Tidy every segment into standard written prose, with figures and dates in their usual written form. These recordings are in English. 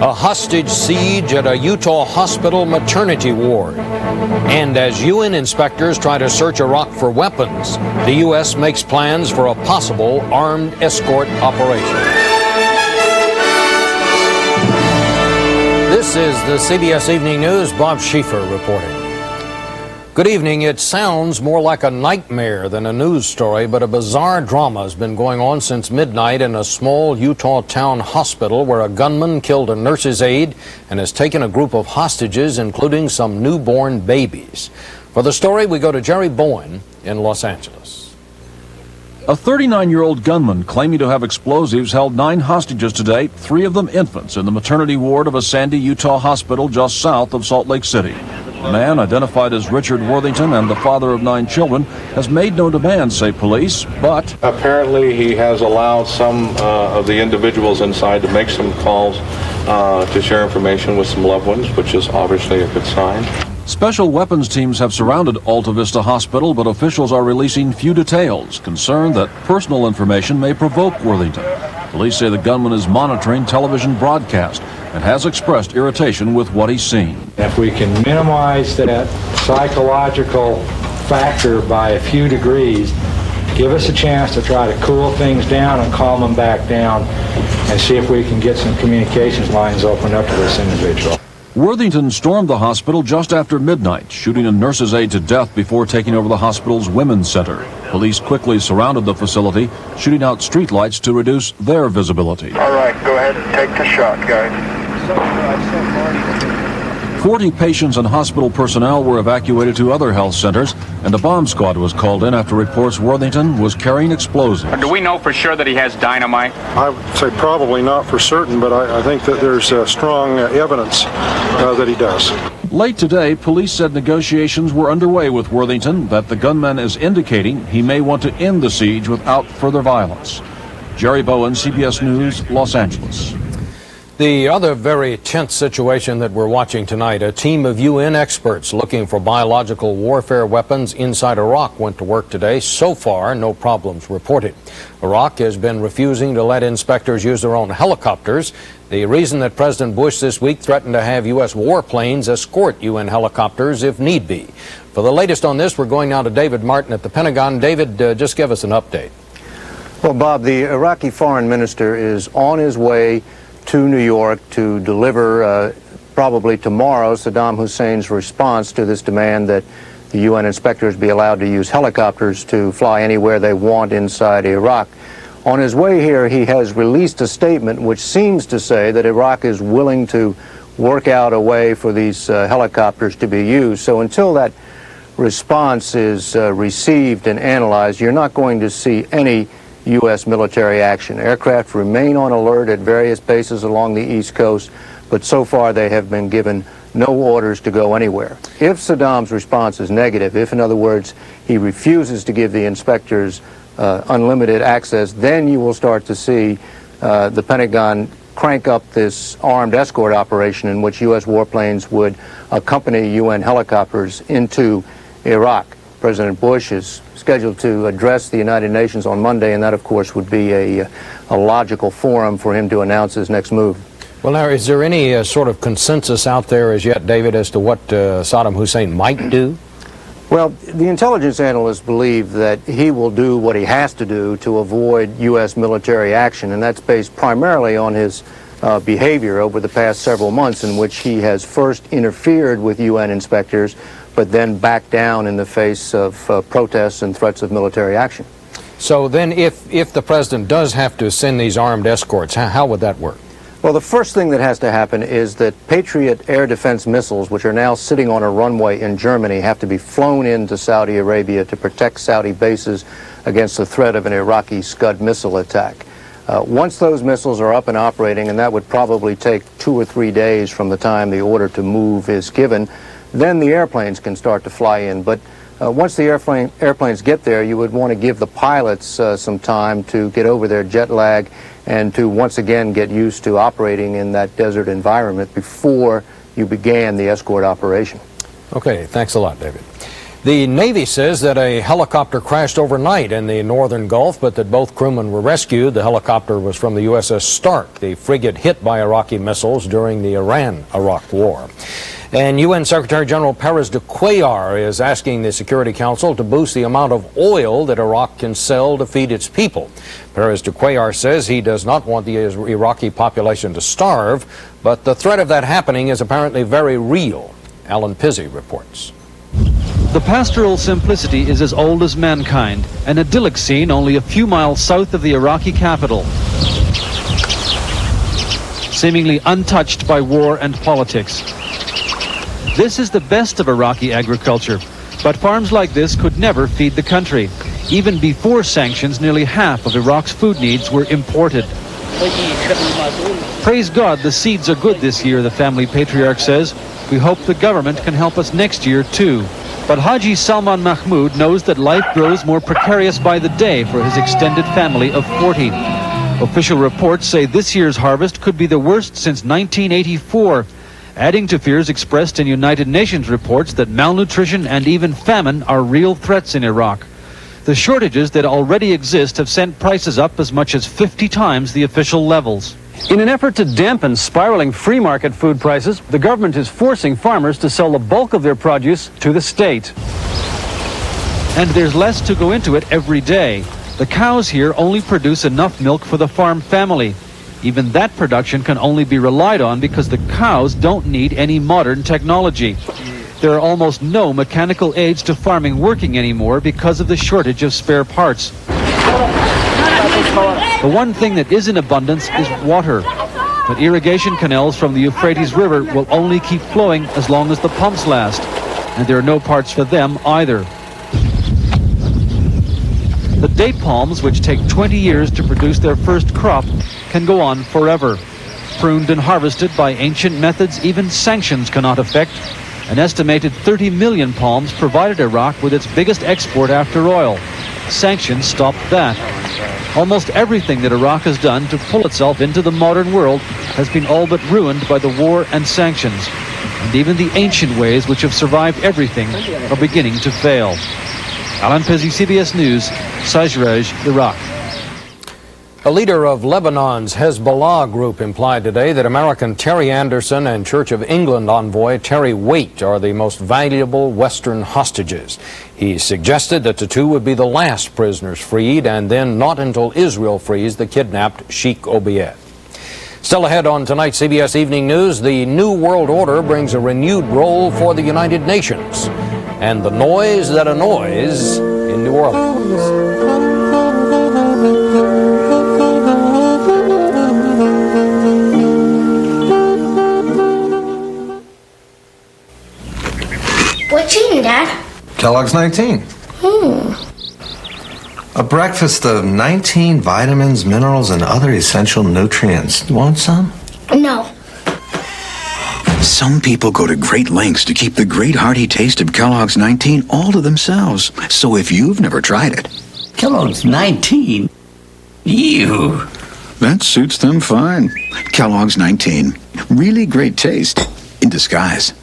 A hostage siege at a Utah hospital maternity ward. And as UN inspectors try to search Iraq for weapons, the U.S. makes plans for a possible armed escort operation. This is the CBS Evening News. Bob Schieffer reporting. Good evening. It sounds more like a nightmare than a news story, but a bizarre drama has been going on since midnight in a small Utah town hospital where a gunman killed a nurse's aide and has taken a group of hostages, including some newborn babies. For the story, we go to Jerry Bowen in Los Angeles. A 39-year-old gunman claiming to have explosives held 9 hostages today, 3 of them infants, in the maternity ward of a Sandy, Utah hospital just south of Salt Lake City. The man, identified as Richard Worthington and the father of 9 children, has made no demands, say police, but apparently he has allowed some of the individuals inside to make some calls to share information with some loved ones, which is obviously a good sign. Special weapons teams have surrounded Alta Vista Hospital, but officials are releasing few details, concerned that personal information may provoke Worthington. Police say the gunman is monitoring television broadcast and has expressed irritation with what he's seen. If we can minimize that psychological factor by a few degrees, give us a chance to try to cool things down and calm them back down and see if we can get some communications lines opened up to this individual. Worthington stormed the hospital just after midnight, shooting a nurse's aide to death before taking over the hospital's women's center. Police quickly surrounded the facility, shooting out streetlights to reduce their visibility. All right, go ahead and take the shot, guys. 40 patients and hospital personnel were evacuated to other health centers, and a bomb squad was called in after reports Worthington was carrying explosives. Do we know for sure that he has dynamite? I would say probably not for certain, but I think that there's strong evidence that he does. Late today, police said negotiations were underway with Worthington, that the gunman is indicating he may want to end the siege without further violence. Jerry Bowen, CBS News, Los Angeles. The other very tense situation that we're watching tonight, a team of UN experts looking for biological warfare weapons inside Iraq went to work today. So far, no problems reported. Iraq has been refusing to let inspectors use their own helicopters. The reason that President Bush this week threatened to have U.S. warplanes escort UN helicopters if need be. For the latest on this, we're going now to David Martin at the Pentagon. David, just give us an update. Well, Bob, the Iraqi foreign minister is on his way to New York to deliver probably tomorrow Saddam Hussein's response to this demand that the UN inspectors be allowed to use helicopters to fly anywhere they want inside Iraq. On his way here, he has released a statement which seems to say that Iraq is willing to work out a way for these helicopters to be used. So until that response is received and analyzed, you're not going to see any U.S. military action. Aircraft remain on alert at various bases along the East Coast, but so far they have been given no orders to go anywhere. If Saddam's response is negative, if in other words he refuses to give the inspectors unlimited access, then you will start to see the Pentagon crank up this armed escort operation in which U.S. warplanes would accompany UN helicopters into Iraq. President Bush is scheduled to address the United Nations on Monday, and that, of course, would be a logical forum for him to announce his next move. Well, now, is there any sort of consensus out there as yet, David, as to what Saddam Hussein might do? Well, the intelligence analysts believe that he will do what he has to do to avoid U.S. military action, and that's based primarily on his behavior over the past several months, in which he has first interfered with UN inspectors, but then backed down in the face of protests and threats of military action. So then if the president does have to send these armed escorts, how would that work? Well, the first thing that has to happen is that Patriot air defense missiles, which are now sitting on a runway in Germany, have to be flown into Saudi Arabia to protect Saudi bases against the threat of an Iraqi Scud missile attack. Once those missiles are up and operating, and that would probably take 2 or 3 days from the time the order to move is given, then the airplanes can start to fly in. But once the airplanes get there, you would want to give the pilots some time to get over their jet lag and to once again get used to operating in that desert environment before you began the escort operation. Okay, thanks a lot, David. The Navy says that a helicopter crashed overnight in the northern Gulf, but that both crewmen were rescued. The helicopter was from the USS Stark, the frigate hit by Iraqi missiles during the Iran-Iraq War. And UN Secretary General Perez de Cuellar is asking the Security Council to boost the amount of oil that Iraq can sell to feed its people. Perez de Cuellar says he does not want the Iraqi population to starve, but the threat of that happening is apparently very real. Alan Pizzi reports. The pastoral simplicity is as old as mankind, an idyllic scene only a few miles south of the Iraqi capital, seemingly untouched by war and politics. This is the best of Iraqi agriculture, but farms like this could never feed the country. Even before sanctions, nearly half of Iraq's food needs were imported. Praise God, the seeds are good this year, the family patriarch says. We hope the government can help us next year, too. But Haji Salman Mahmoud knows that life grows more precarious by the day for his extended family of 40. Official reports say this year's harvest could be the worst since 1984, adding to fears expressed in United Nations reports that malnutrition and even famine are real threats in Iraq. The shortages that already exist have sent prices up as much as 50 times the official levels. In an effort to dampen spiraling free market food prices, the government is forcing farmers to sell the bulk of their produce to the state. And there's less to go into it every day. The cows here only produce enough milk for the farm family. Even that production can only be relied on because the cows don't need any modern technology. There are almost no mechanical aids to farming working anymore because of the shortage of spare parts. The one thing that is in abundance is water, but irrigation canals from the Euphrates River will only keep flowing as long as the pumps last, and there are no parts for them either. The date palms, which take 20 years to produce their first crop, can go on forever. Pruned and harvested by ancient methods even sanctions cannot affect. An estimated 30 million palms provided Iraq with its biggest export after oil. Sanctions stopped that. Almost everything that Iraq has done to pull itself into the modern world has been all but ruined by the war and sanctions. And even the ancient ways which have survived everything are beginning to fail. Alan Pizzi, CBS News, Sajraj, Iraq. A leader of Lebanon's Hezbollah group implied today that American Terry Anderson and Church of England envoy Terry Waite are the most valuable Western hostages. He suggested that the two would be the last prisoners freed, and then not until Israel frees the kidnapped Sheikh Obied. Still ahead on tonight's CBS Evening News, the New World Order brings a renewed role for the United Nations, and the noise that annoys in New Orleans. What you eating, Dad? Kellogg's 19. A breakfast of 19 vitamins, minerals, and other essential nutrients. You want some? No. Some people go to great lengths to keep the great hearty taste of Kellogg's 19 all to themselves. So if you've never tried it... Kellogg's 19? Ew. That suits them fine. Kellogg's 19. Really great taste in disguise.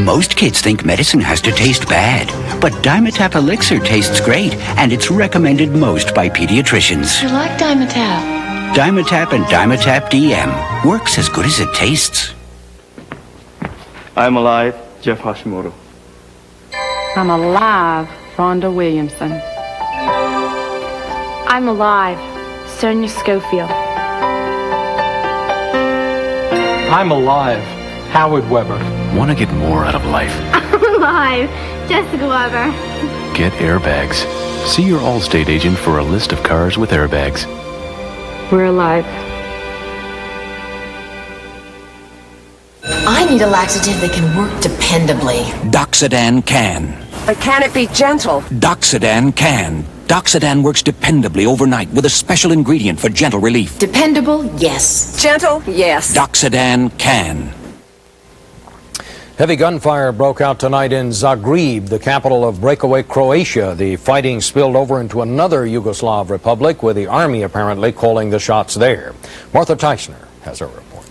Most kids think medicine has to taste bad, but Dimetap Elixir tastes great, and it's recommended most by pediatricians. I like Dimetap. Dimetap and Dimetap DM works as good as it tastes. I'm alive, Jeff Hashimoto. I'm alive, Rhonda Williamson. I'm alive, Sonia Schofield. I'm alive, Howard Weber. Want to get more out of life? I'm alive, Jessica Weber. Get airbags. See your Allstate agent for a list of cars with airbags. We're alive. I need a laxative that can work dependably. Doxadan can. But can it be gentle? Doxadan can. Doxadan works dependably overnight with a special ingredient for gentle relief. Dependable, yes. Gentle, yes. Doxadan can. Heavy gunfire broke out tonight in Zagreb, the capital of breakaway Croatia. The fighting spilled over into another Yugoslav republic, with the army apparently calling the shots there. Martha Teichner has her report.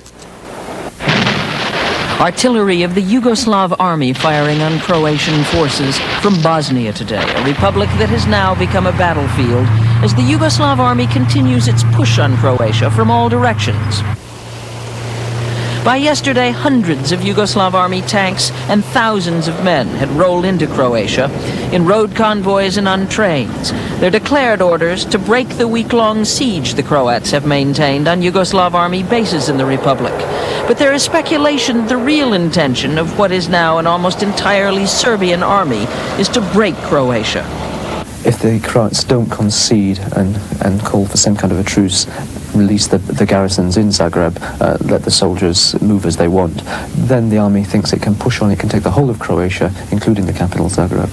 Artillery of the Yugoslav army firing on Croatian forces from Bosnia today, a republic that has now become a battlefield as the Yugoslav army continues its push on Croatia from all directions. By yesterday, hundreds of Yugoslav army tanks and thousands of men had rolled into Croatia in road convoys and on trains. Their declared orders to break the week-long siege the Croats have maintained on Yugoslav army bases in the republic. But there is speculation the real intention of what is now an almost entirely Serbian army is to break Croatia. If the Croats don't concede and call for some kind of a truce, release the garrisons in Zagreb, let the soldiers move as they want, then the army thinks it can push on, it can take the whole of Croatia, including the capital Zagreb.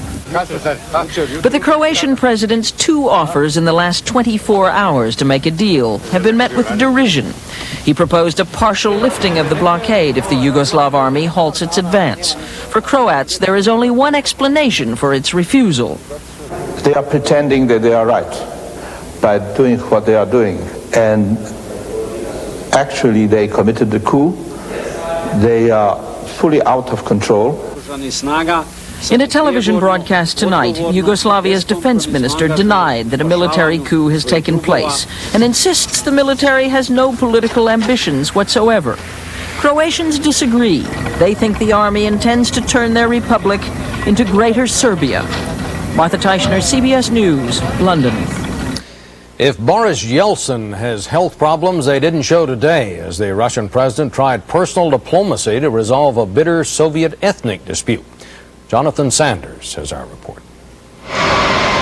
But the Croatian president's two offers in the last 24 hours to make a deal have been met with derision. He proposed a partial lifting of the blockade if the Yugoslav army halts its advance. For Croats, there is only one explanation for its refusal. They are pretending that they are right by doing what they are doing, and actually they committed the coup. They are fully out of control. In a television broadcast tonight, Yugoslavia's defense minister denied that a military coup has taken place and insists the military has no political ambitions whatsoever. Croatians disagree. They think the army intends to turn their republic into Greater Serbia. Martha Teichner, CBS News, London. If Boris Yeltsin has health problems, they didn't show today as the Russian president tried personal diplomacy to resolve a bitter Soviet ethnic dispute. Jonathan Sanders has our report.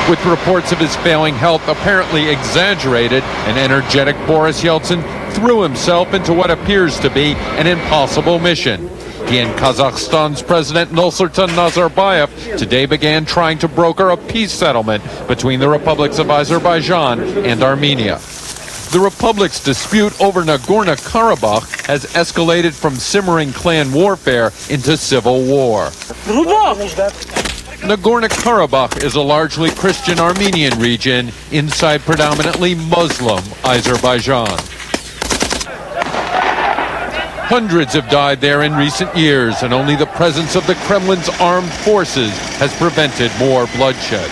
With reports of his failing health apparently exaggerated, an energetic Boris Yeltsin threw himself into what appears to be an impossible mission. He and Kazakhstan's President Nursultan Nazarbayev today began trying to broker a peace settlement between the republics of Azerbaijan and Armenia. The republic's dispute over Nagorno-Karabakh has escalated from simmering clan warfare into civil war. Nagorno-Karabakh is a largely Christian Armenian region inside predominantly Muslim Azerbaijan. Hundreds have died there in recent years, and only the presence of the Kremlin's armed forces has prevented more bloodshed.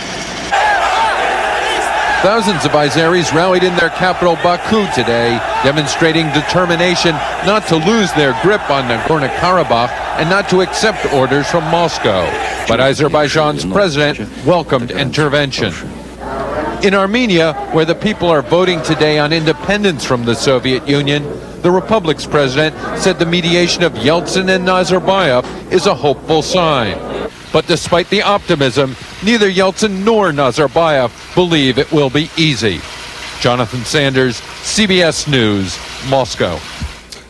Thousands of Azeris rallied in their capital Baku today, demonstrating determination not to lose their grip on Nagorno-Karabakh and not to accept orders from Moscow. But Azerbaijan's president welcomed intervention. In Armenia, where the people are voting today on independence from the Soviet Union, the republic's president said the mediation of Yeltsin and Nazarbayev is a hopeful sign. But despite the optimism, neither Yeltsin nor Nazarbayev believe it will be easy. Jonathan Sanders, CBS News, Moscow.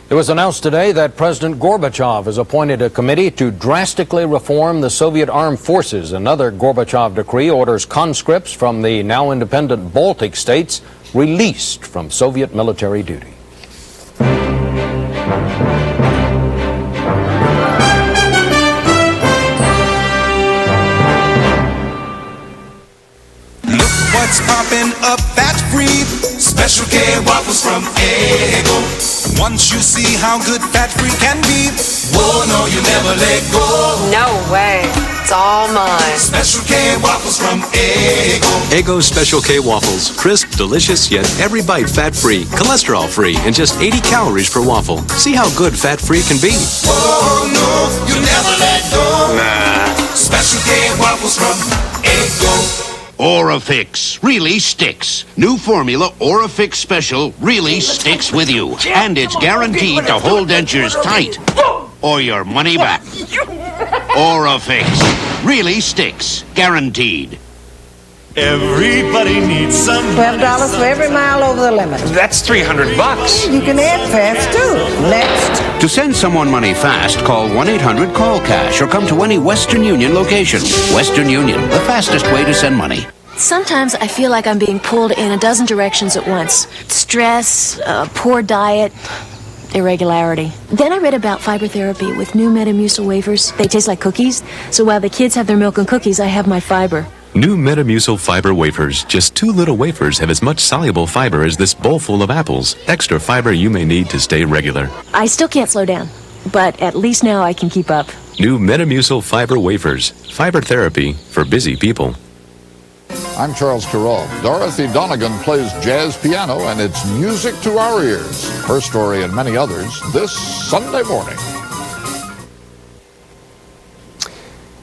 It was announced today that President Gorbachev has appointed a committee to drastically reform the Soviet armed forces. Another Gorbachev decree orders conscripts from the now independent Baltic states released from Soviet military duty. What's popping up fat free? Special K waffles from Eggo. Once you see how good fat free can be, whoa, no, you never let go. No way. It's all mine. Special K waffles from Eggo. Eggo Special K waffles. Crisp, delicious, yet every bite fat free, cholesterol free, and just 80 calories per waffle. See how good fat free can be. Oh, no, you never let go. Nah. Special K waffles from Eggo. Orafix really sticks. New formula Orafix Special really sticks with you. And it's guaranteed to hold dentures tight or your money back. Orafix really sticks. Guaranteed. Everybody needs some $12 for every mile over the limit. That's $300. You can add fast too. Next. To send someone money fast, call 1-800-CALL-CASH or come to any Western Union location. Western Union, the fastest way to send money. Sometimes I feel like I'm being pulled in a dozen directions at once. Stress, poor diet, irregularity. Then I read about fiber therapy with new Metamucil wafers. They taste like cookies, so while the kids have their milk and cookies, I have my fiber. New Metamucil fiber wafers. Just 2 little wafers have as much soluble fiber as this bowl full of apples. Extra fiber you may need to stay regular. I still can't slow down. but at least now I can keep up. New Metamucil Fiber Wafers. Fiber therapy for busy people. I'm Charles Carroll. Dorothy Donegan plays jazz piano, and it's music to our ears. Her story and many others this Sunday morning.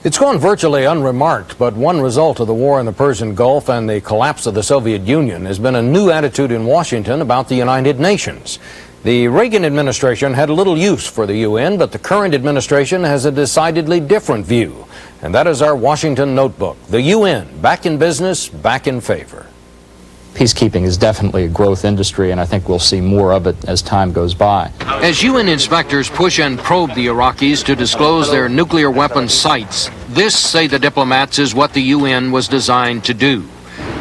It's gone virtually unremarked, but one result of the war in the Persian Gulf and the collapse of the Soviet Union has been a new attitude in Washington about the United Nations. The Reagan administration had little use for the UN, but the current administration has a decidedly different view. And that is our Washington notebook. The UN, back in business, back in favor. Peacekeeping is definitely a growth industry, and I think we'll see more of it as time goes by. As UN inspectors push and probe the Iraqis to disclose their nuclear weapons sites, this, say the diplomats, is what the UN was designed to do.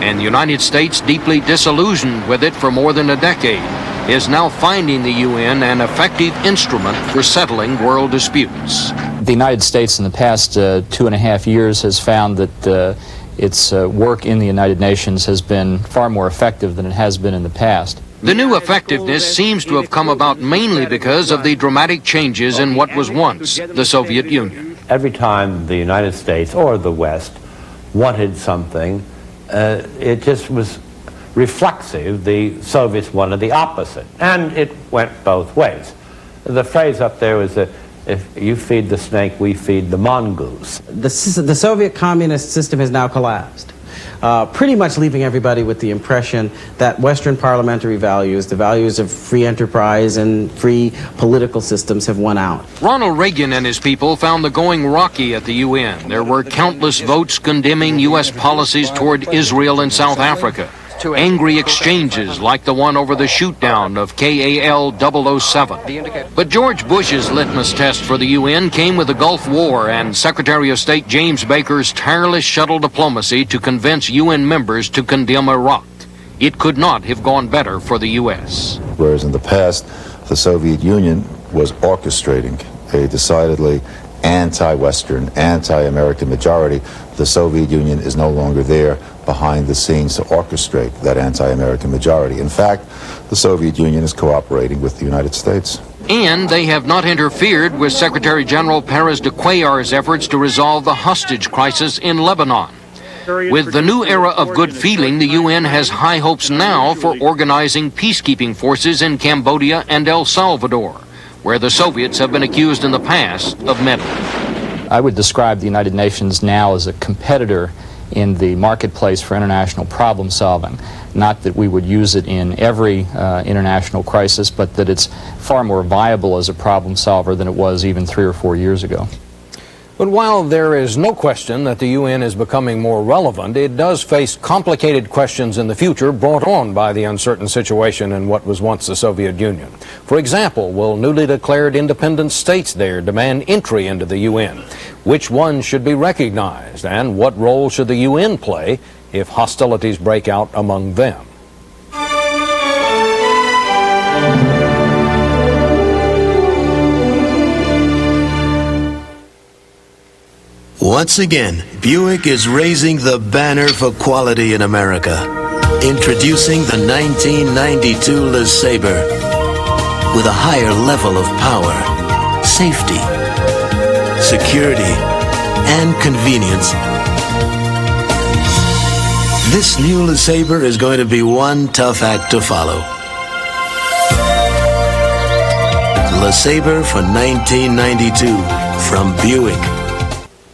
And the United States, deeply disillusioned with it for more than a decade, is now finding the UN an effective instrument for settling world disputes. The United States in the past 2.5 years has found that its work in the United Nations has been far more effective than it has been in the past. The new effectiveness seems to have come about mainly because of the dramatic changes in what was once the Soviet Union. Every time the United States or the West wanted something, it just was reflexive. The Soviets wanted the opposite, and it went both ways. The phrase up there was that if you feed the snake, we feed the mongoose. The Soviet communist system has now collapsed, pretty much leaving everybody with the impression that Western parliamentary values, the values of free enterprise and free political systems, have won out. Ronald Reagan and his people found the going rocky at the UN. There were countless votes condemning U.S. policies toward Israel and South Africa. Angry exchanges like the one over the shoot-down of KAL 007. But George Bush's litmus test for the UN came with the Gulf War and Secretary of State James Baker's tireless shuttle diplomacy to convince UN members to condemn Iraq. It could not have gone better for the U.S. Whereas in the past, the Soviet Union was orchestrating a decidedly anti-Western, anti-American majority, the Soviet Union is no longer there behind the scenes to orchestrate that anti-American majority. In fact, the Soviet Union is cooperating with the United States. And they have not interfered with Secretary General Perez de Cuellar's efforts to resolve the hostage crisis in Lebanon. With the new era of good feeling, the UN has high hopes now for organizing peacekeeping forces in Cambodia and El Salvador, where the Soviets have been accused in the past of meddling. I would describe the United Nations now as a competitor in the marketplace for international problem solving. Not that we would use it in every international crisis, but that it's far more viable as a problem solver than it was even 3 or 4 years ago. But while there is no question that the UN is becoming more relevant, it does face complicated questions in the future brought on by the uncertain situation in what was once the Soviet Union. For example, will newly declared independent states there demand entry into the UN? Which ones should be recognized, and what role should the UN play if hostilities break out among them? Once again, Buick is raising the banner for quality in America. Introducing the 1992 LeSabre with a higher level of power, safety, security, and convenience. This new LeSabre is going to be one tough act to follow. LeSabre for 1992 from Buick.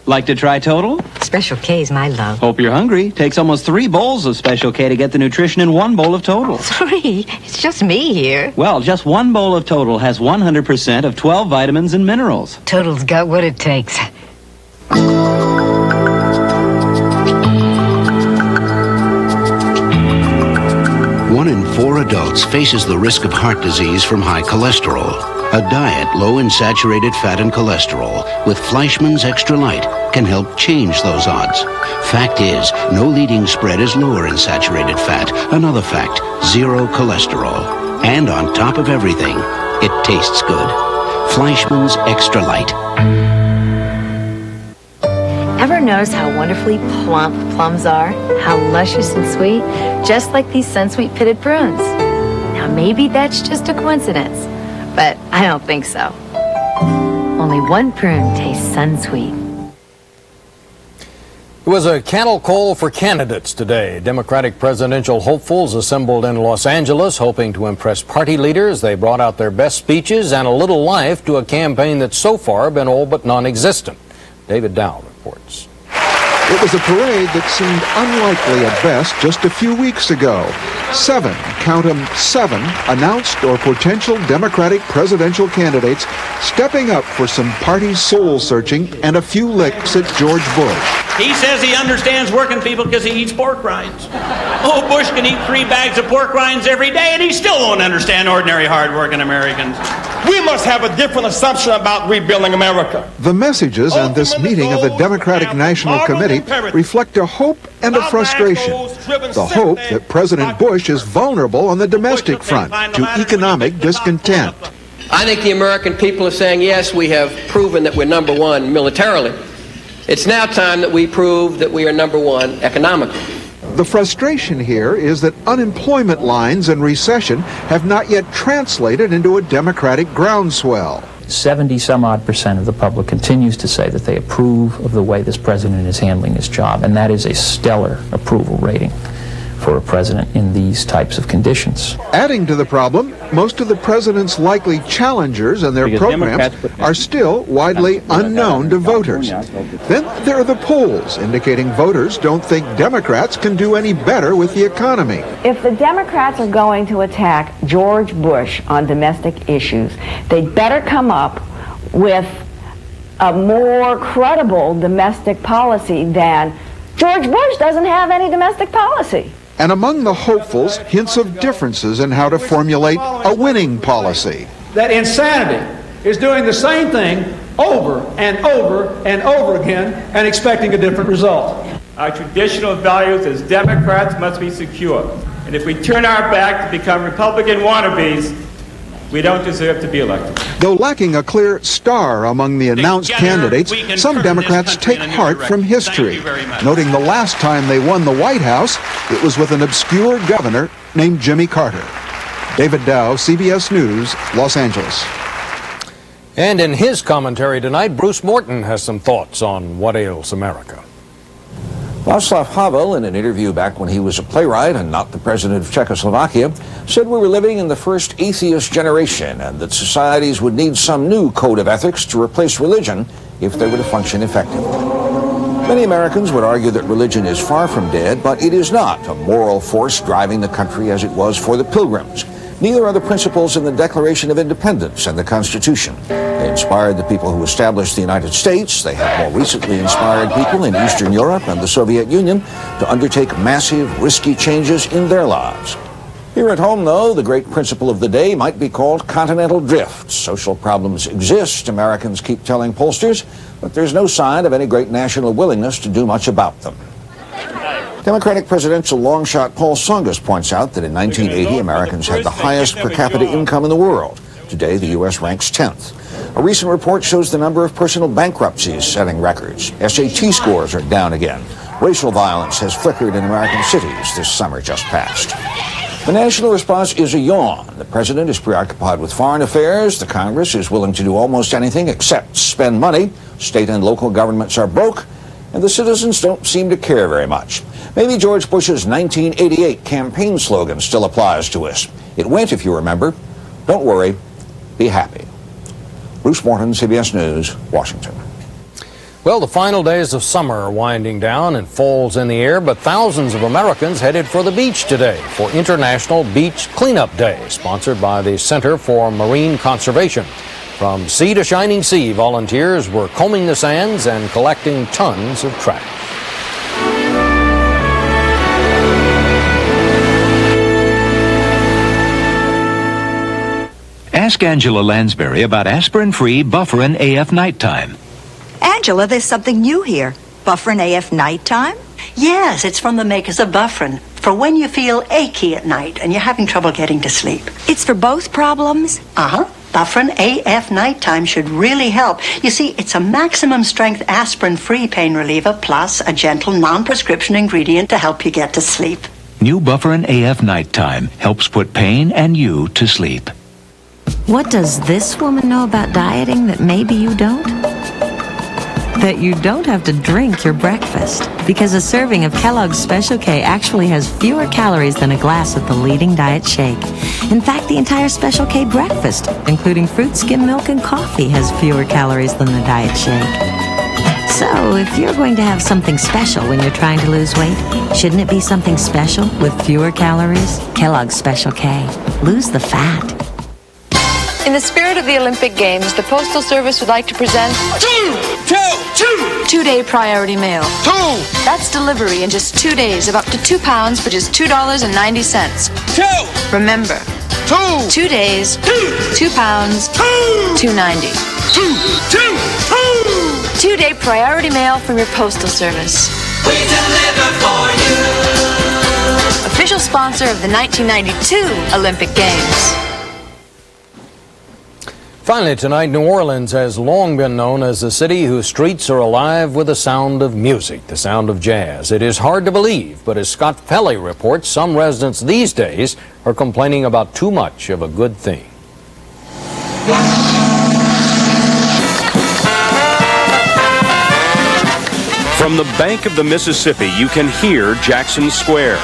Like to try Total? Special K is my love. Hope you're hungry. Takes almost 3 bowls of Special K to get the nutrition in 1 bowl of Total. 3? It's just me here. Well, just 1 bowl of Total has 100% of 12 vitamins and minerals. Total's got what it takes. 1 in 4 adults faces the risk of heart disease from high cholesterol. A diet low in saturated fat and cholesterol with Fleischmann's Extra Light can help change those odds. Fact is, no leading spread is lower in saturated fat. Another fact, 0 cholesterol. And on top of everything, it tastes good. Fleischmann's Extra Light. Ever notice how wonderfully plump plums are? How luscious and sweet? Just like these Sunsweet pitted prunes. Now maybe that's just a coincidence, but I don't think so. only one prune tastes sun-sweet. It was a cattle call for candidates today. Democratic presidential hopefuls assembled in Los Angeles, hoping to impress party leaders. They brought out their best speeches and a little life to a campaign that's so far been all but non-existent. David Dow reports. It was a parade that seemed unlikely at best just a few weeks ago. 7, count 'em 7, announced or potential Democratic presidential candidates stepping up for some party soul searching and a few licks at George Bush. He says he understands working people because he eats pork rinds. Oh, Bush can eat 3 bags of pork rinds every day and he still won't understand ordinary hard-working Americans. We must have a different assumption about rebuilding America. The messages on this meeting of the Democratic National Committee reflect a hope and a frustration. The hope that President Bush is vulnerable on the domestic front to economic discontent. I think the American people are saying, yes, we have proven that we're number one militarily. It's now time that we prove that we are number one economically. The frustration here is that unemployment lines and recession have not yet translated into a Democratic groundswell. 70-some-odd% of the public continues to say that they approve of the way this president is handling his job, and that is a stellar approval rating for a president in these types of conditions. Adding to the problem, most of the president's likely challengers and their programs are still widely unknown to voters. Then there are the polls indicating voters don't think Democrats can do any better with the economy. If the Democrats are going to attack George Bush on domestic issues, they'd better come up with a more credible domestic policy than George Bush doesn't have any domestic policy. And among the hopefuls, hints of differences in how to formulate a winning policy. That insanity is doing the same thing over and over and over again and expecting a different result. Our traditional values as Democrats must be secure. And if we turn our back to become Republican wannabes, we don't deserve to be elected. Though lacking a clear star among the announced candidates, some Democrats take heart from history, noting the last time they won the White House, it was with an obscure governor named Jimmy Carter. David Dow, CBS News, Los Angeles. And in his commentary tonight, Bruce Morton has some thoughts on what ails America. Václav Havel, in an interview back when he was a playwright and not the president of Czechoslovakia, said we were living in the first atheist generation and that societies would need some new code of ethics to replace religion if they were to function effectively. Many Americans would argue that religion is far from dead, but it is not a moral force driving the country as it was for the Pilgrims. Neither are the principles in the Declaration of Independence and the Constitution. They inspired the people who established the United States. They have more recently inspired people in Eastern Europe and the Soviet Union to undertake massive, risky changes in their lives. Here at home, though, the great principle of the day might be called continental drift. Social problems exist, Americans keep telling pollsters, but there's no sign of any great national willingness to do much about them. Democratic presidential longshot Paul Tsongas points out that in 1980, Americans had the highest per capita income in the world. Today, the U.S. ranks 10th. A recent report shows the number of personal bankruptcies setting records. SAT scores are down again. Racial violence has flickered in American cities this summer just past. The national response is a yawn. The president is preoccupied with foreign affairs. The Congress is willing to do almost anything except spend money. State and local governments are broke, and the citizens don't seem to care very much. Maybe George Bush's 1988 campaign slogan still applies to us. It went, if you remember, don't worry, be happy. Bruce Morton, CBS News, Washington. Well, the final days of summer are winding down and fall's in the air, but thousands of Americans headed for the beach today for International Beach Cleanup Day, sponsored by the Center for Marine Conservation. From sea to shining sea, volunteers were combing the sands and collecting tons of trash. Ask Angela Lansbury about aspirin-free Bufferin AF Nighttime. Angela, there's something new here. Bufferin AF Nighttime? Yes, it's from the makers of Bufferin, for when you feel achy at night and you're having trouble getting to sleep. It's for both problems? Uh-huh. Bufferin AF Nighttime should really help. You see, it's a maximum strength aspirin-free pain reliever plus a gentle non-prescription ingredient to help you get to sleep. New Bufferin AF Nighttime helps put pain and you to sleep. What does this woman know about dieting that maybe you don't? That you don't have to drink your breakfast, because a serving of Kellogg's Special K actually has fewer calories than a glass of the leading diet shake. In fact, the entire Special K breakfast, including fruit, skim milk, and coffee, has fewer calories than the diet shake. So, if you're going to have something special when you're trying to lose weight, shouldn't it be something special with fewer calories? Kellogg's Special K. Lose the fat. In the spirit of the Olympic Games, the Postal Service would like to present two-day priority mail. That's delivery in just 2 days of up to 2 pounds for just $2.90. Remember, 2 days, 2 pounds, $2.90. 2-day priority mail from your Postal Service. We deliver for you. Official sponsor of the 1992 Olympic Games. Finally tonight, New Orleans has long been known as a city whose streets are alive with the sound of music, the sound of jazz. It is hard to believe, but as Scott Pelley reports, some residents these days are complaining about too much of a good thing. From the bank of the Mississippi, you can hear Jackson Square.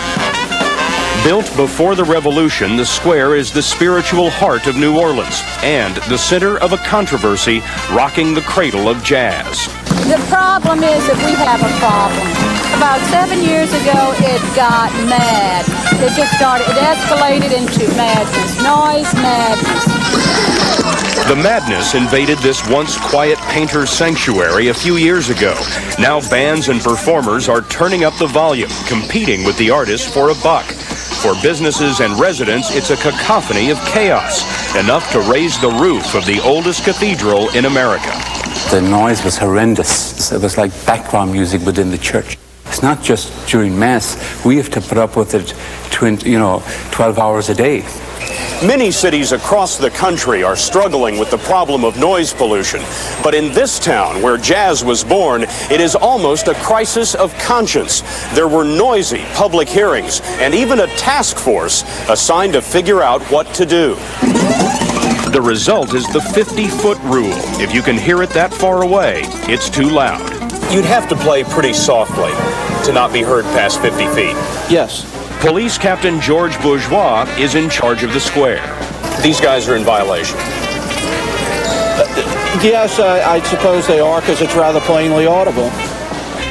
Built before the Revolution, the square is the spiritual heart of New Orleans and the center of a controversy rocking the cradle of jazz. The problem is that we have a problem. About 7 years ago, it got mad. It escalated into madness, noise madness. The madness invaded this once quiet painter's sanctuary a few years ago. Now bands and performers are turning up the volume, competing with the artists for a buck. For businesses and residents, it's a cacophony of chaos, enough to raise the roof of the oldest cathedral in America. The noise was horrendous. It was like background music within the church. It's not just during Mass. We have to put up with it 12 hours a day. Many cities across the country are struggling with the problem of noise pollution. But in this town, where jazz was born, it is almost a crisis of conscience. There were noisy public hearings and even a task force assigned to figure out what to do. The result is the 50-foot rule. If you can hear it that far away, it's too loud. You'd have to play pretty softly to not be heard past 50 feet. Yes. Police Captain George Bourgeois is in charge of the square. These guys are in violation. Yes, I suppose they are, because it's rather plainly audible.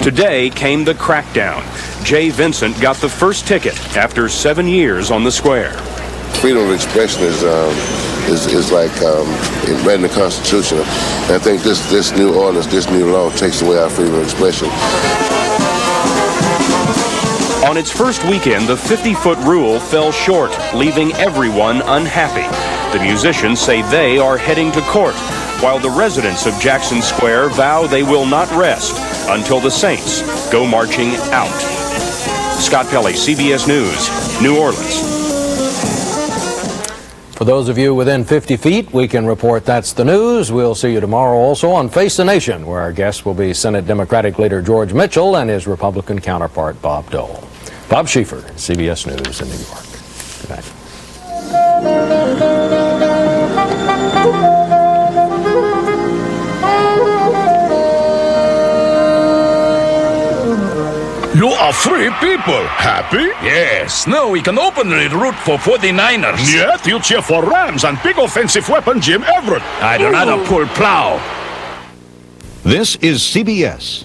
Today came the crackdown. Jay Vincent got the first ticket after 7 years on the square. Freedom of expression is like read in the Constitution. And I think this new ordinance, this new law takes away our freedom of expression. On its first weekend, the 50-foot rule fell short, leaving everyone unhappy. The musicians say they are heading to court, while the residents of Jackson Square vow they will not rest until the Saints go marching out. Scott Pelley, CBS News, New Orleans. For those of you within 50 feet, we can report that's the news. We'll see you tomorrow also on Face the Nation, where our guest will be Senate Democratic leader George Mitchell and his Republican counterpart Bob Dole. Bob Schieffer, CBS News in New York. Good night. You are free people. Happy? Yes. Now we can openly root for 49ers. Yet you cheer for Rams and big offensive weapon Jim Everett. I'd rather pull plow. This is CBS.